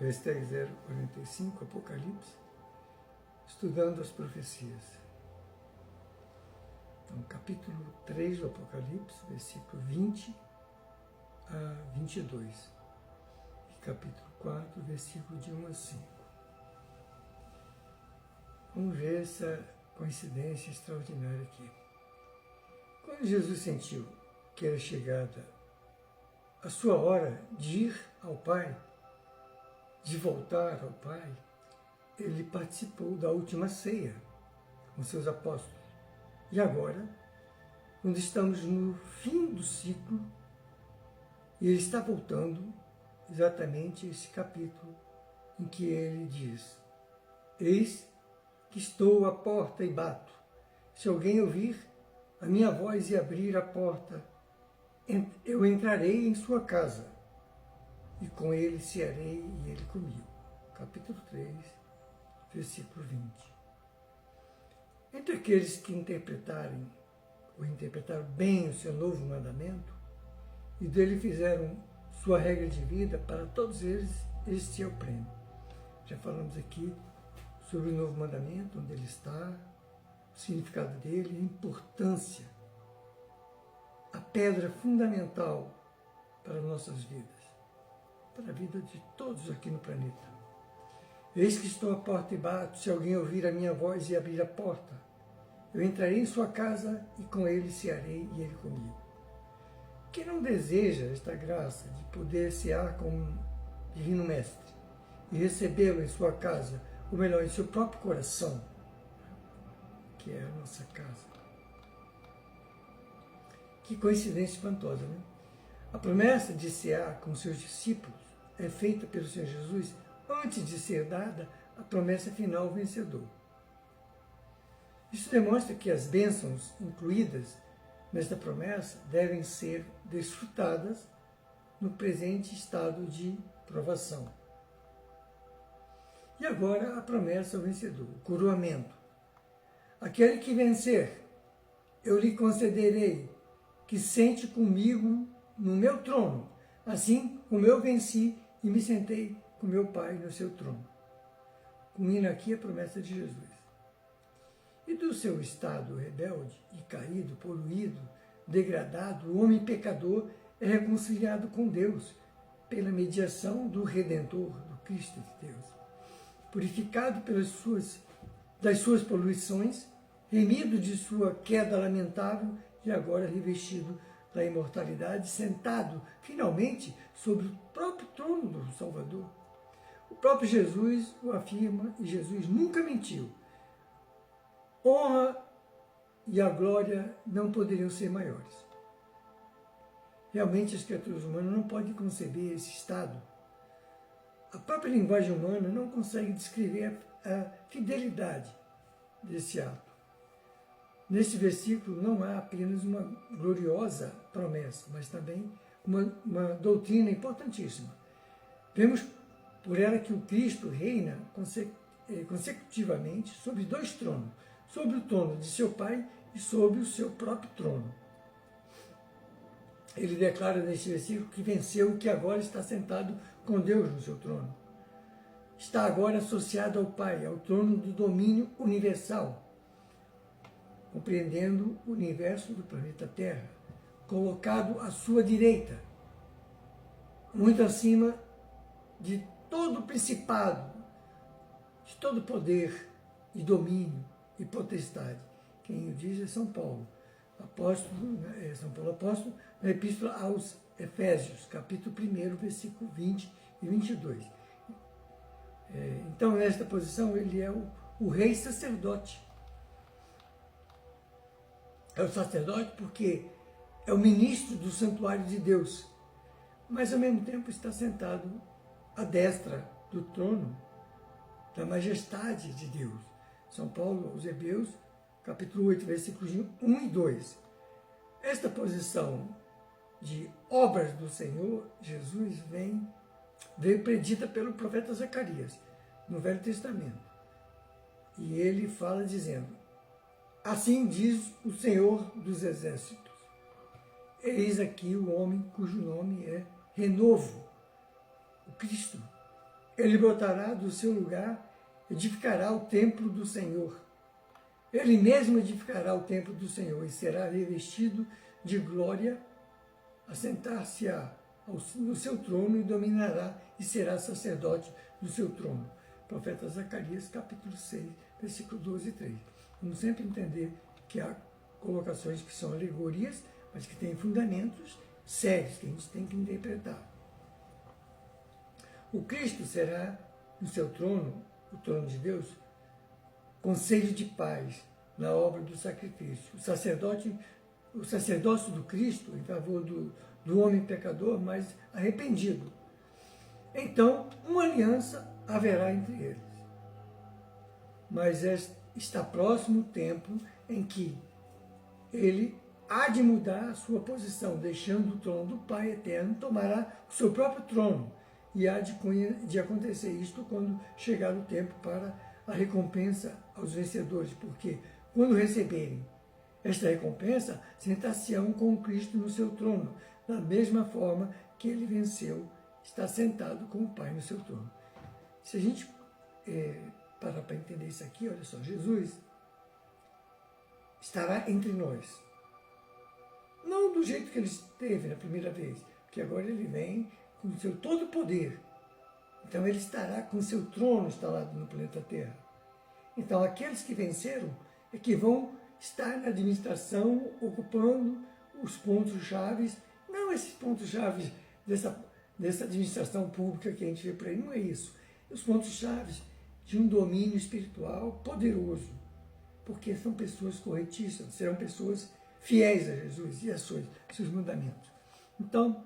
hashtag 045, Apocalipse, estudando as profecias. Então, capítulo 3 do Apocalipse, versículo 20 a 22. E capítulo 4, versículo de 1 a 5. Vamos ver essa coincidência extraordinária aqui. Quando Jesus sentiu que era chegada a sua hora de ir ao Pai, de voltar ao Pai, ele participou da última ceia com seus apóstolos. E agora, quando estamos no fim do ciclo, e ele está voltando exatamente esse capítulo em que ele diz: eis que estou à porta e bato. Se alguém ouvir a minha voz e abrir a porta, eu entrarei em sua casa, e com ele cearei e ele comigo. Capítulo 3, versículo 20. Entre aqueles que interpretaram bem o seu novo mandamento, e dele fizeram sua regra de vida, para todos eles este é o prêmio. Já falamos aqui sobre o novo mandamento, onde ele está, o significado dele, a importância, a pedra fundamental para nossas vidas, para a vida de todos aqui no planeta. Eis que estou à porta e bato, se alguém ouvir a minha voz e abrir a porta, eu entrarei em sua casa e com ele cearei e ele comigo. Quem não deseja esta graça de poder cear com um divino mestre e recebê-lo em sua casa, ou melhor, em seu próprio coração, que é a nossa casa. Que coincidência espantosa, né? A promessa de cear com seus discípulos é feita pelo Senhor Jesus antes de ser dada a promessa final ao vencedor. Isso demonstra que as bênçãos incluídas nesta promessa devem ser desfrutadas no presente estado de provação. E agora a promessa ao vencedor, o coroamento. Aquele que vencer, eu lhe concederei que sente comigo no meu trono, assim como eu venci e me sentei com meu Pai no seu trono. Culmina aqui a promessa de Jesus. E do seu estado rebelde e caído, poluído, degradado, o homem pecador é reconciliado com Deus pela mediação do Redentor, do Cristo de Deus. Purificado das suas poluições, remido de sua queda lamentável e agora revestido da imortalidade, sentado finalmente sobre o próprio trono do Salvador. O próprio Jesus o afirma e Jesus nunca mentiu. Honra e a glória não poderiam ser maiores. Realmente as criaturas humanas não podem conceber esse estado. A própria linguagem humana não consegue descrever a fidelidade desse ato. Neste versículo não há apenas uma gloriosa promessa, mas também uma doutrina importantíssima. Vemos por ela que o Cristo reina consecutivamente sobre dois tronos, sobre o trono de seu Pai e sobre o seu próprio trono. Ele declara neste versículo que venceu e que agora está sentado com Deus no seu trono. Está agora associado ao Pai, ao trono do domínio universal, compreendendo o universo do planeta Terra, colocado à sua direita, muito acima de todo principado, de todo poder e domínio e potestade. Quem o diz é São Paulo, São Paulo apóstolo, na Epístola aos Efésios, capítulo 1, versículo 20 e 22. Então, nesta posição, ele é o rei sacerdote. É o sacerdote porque é o ministro do santuário de Deus, mas ao mesmo tempo está sentado à destra do trono da majestade de Deus. São Paulo aos Hebreus, capítulo 8, versículos 1 e 2. Esta posição de obras do Senhor Jesus veio predita pelo profeta Zacarias, no Velho Testamento. E ele fala dizendo: assim diz o Senhor dos Exércitos, eis aqui o homem cujo nome é Renovo, o Cristo, ele brotará do seu lugar, edificará o templo do Senhor. Ele mesmo edificará o templo do Senhor e será revestido de glória, assentar-se-á no seu trono e dominará e será sacerdote do seu trono. Profeta Zacarias, capítulo 6, versículo 12 e 3. Vamos sempre entender que há colocações que são alegorias, mas que têm fundamentos sérios que a gente tem que interpretar. O Cristo será no seu trono, o trono de Deus, conselho de paz na obra do sacrifício. O sacerdócio do Cristo em favor do homem pecador, mas arrependido. Então, uma aliança haverá entre eles. Mas está próximo o tempo em que ele há de mudar a sua posição, deixando o trono do Pai eterno, tomará o seu próprio trono. E há de acontecer isto quando chegar o tempo para a recompensa aos vencedores, porque quando receberem esta recompensa, sentar-se-ão com Cristo no seu trono, da mesma forma que ele venceu, está sentado com o Pai no seu trono. Se a gente parar para entender isso aqui, olha só, Jesus estará entre nós. Não do jeito que ele esteve na primeira vez, porque agora ele vem com o seu todo poder. Então ele estará com o seu trono instalado no planeta Terra. Então aqueles que venceram é que vão estar na administração, ocupando os pontos chaves, não esses pontos chaves dessa administração pública que a gente vê por aí, não é isso. Os pontos chaves de um domínio espiritual poderoso, porque são pessoas corretíssimas, serão pessoas fiéis a Jesus e a seus mandamentos. Então,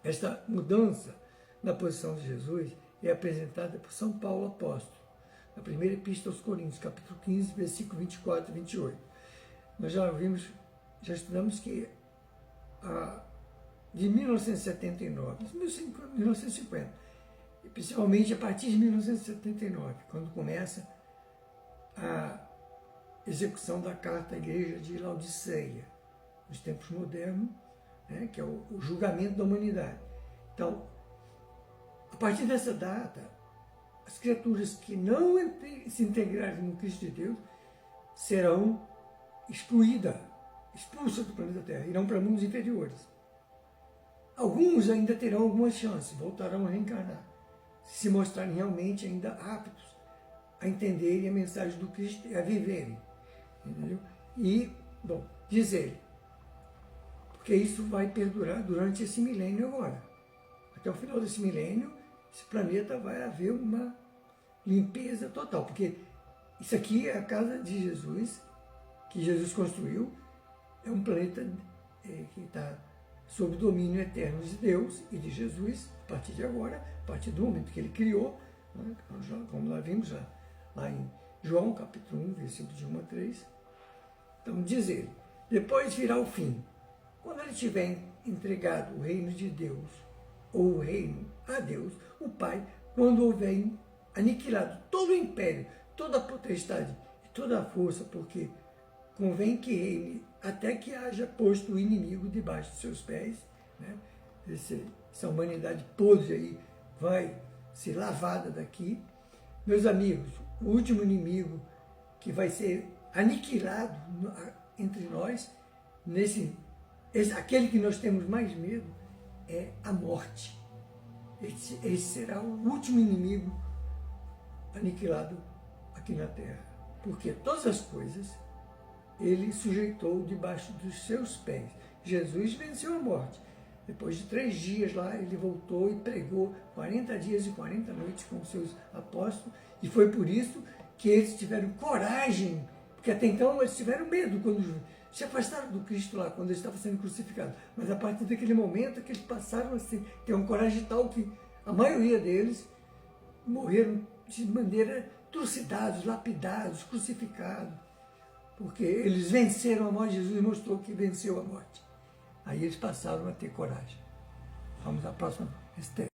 esta mudança na posição de Jesus é apresentada por São Paulo apóstolo, na primeira epístola aos Coríntios, capítulo 15, versículo 24 e 28. Nós já estudamos que de 1979, 1950, e principalmente a partir de 1979, quando começa a execução da carta à igreja de Laodiceia, nos tempos modernos, né, que é o julgamento da humanidade. Então, a partir dessa data, as criaturas que não se integrarem no Cristo de Deus serão expulsas do planeta Terra, irão para mundos inferiores. Alguns ainda terão algumas chances, voltarão a reencarnar, se mostrarem realmente ainda aptos a entenderem a mensagem do Cristo e a viverem. Entendeu? E, bom, diz ele, porque isso vai perdurar durante esse milênio agora. Até o final desse milênio, esse planeta vai haver uma limpeza total, porque isso aqui é a casa de Jesus, que Jesus construiu, é um planeta que está sob o domínio eterno de Deus e de Jesus, a partir de agora, a partir do momento que ele criou, né, como nós vimos lá em João, capítulo 1, versículo de 1 a 3. Então, diz ele, depois virá o fim. Quando ele tiver entregado o reino de Deus, ou o reino a Deus, o Pai, quando houver aniquilado todo o império, toda a potestade e toda a força, porque convém que reine até que haja posto o inimigo debaixo de seus pés, né? Essa humanidade podre aí vai ser lavada daqui. Meus amigos, o último inimigo que vai ser aniquilado entre nós, aquele que nós temos mais medo, é a morte. Esse será o último inimigo aniquilado aqui na Terra. Porque todas as coisas ele sujeitou debaixo dos seus pés. Jesus venceu a morte. Depois de 3 dias lá, ele voltou e pregou 40 dias e 40 noites com os seus apóstolos. E foi por isso que eles tiveram coragem, porque até então eles tiveram medo quando se afastaram do Cristo lá, quando ele estava sendo crucificado. Mas a partir daquele momento que eles passaram a ter uma coragem tal que a maioria deles morreram de maneira trucidados, lapidados, crucificados, porque eles venceram a morte. Jesus mostrou que venceu a morte. Aí eles passaram a ter coragem. Vamos à próxima.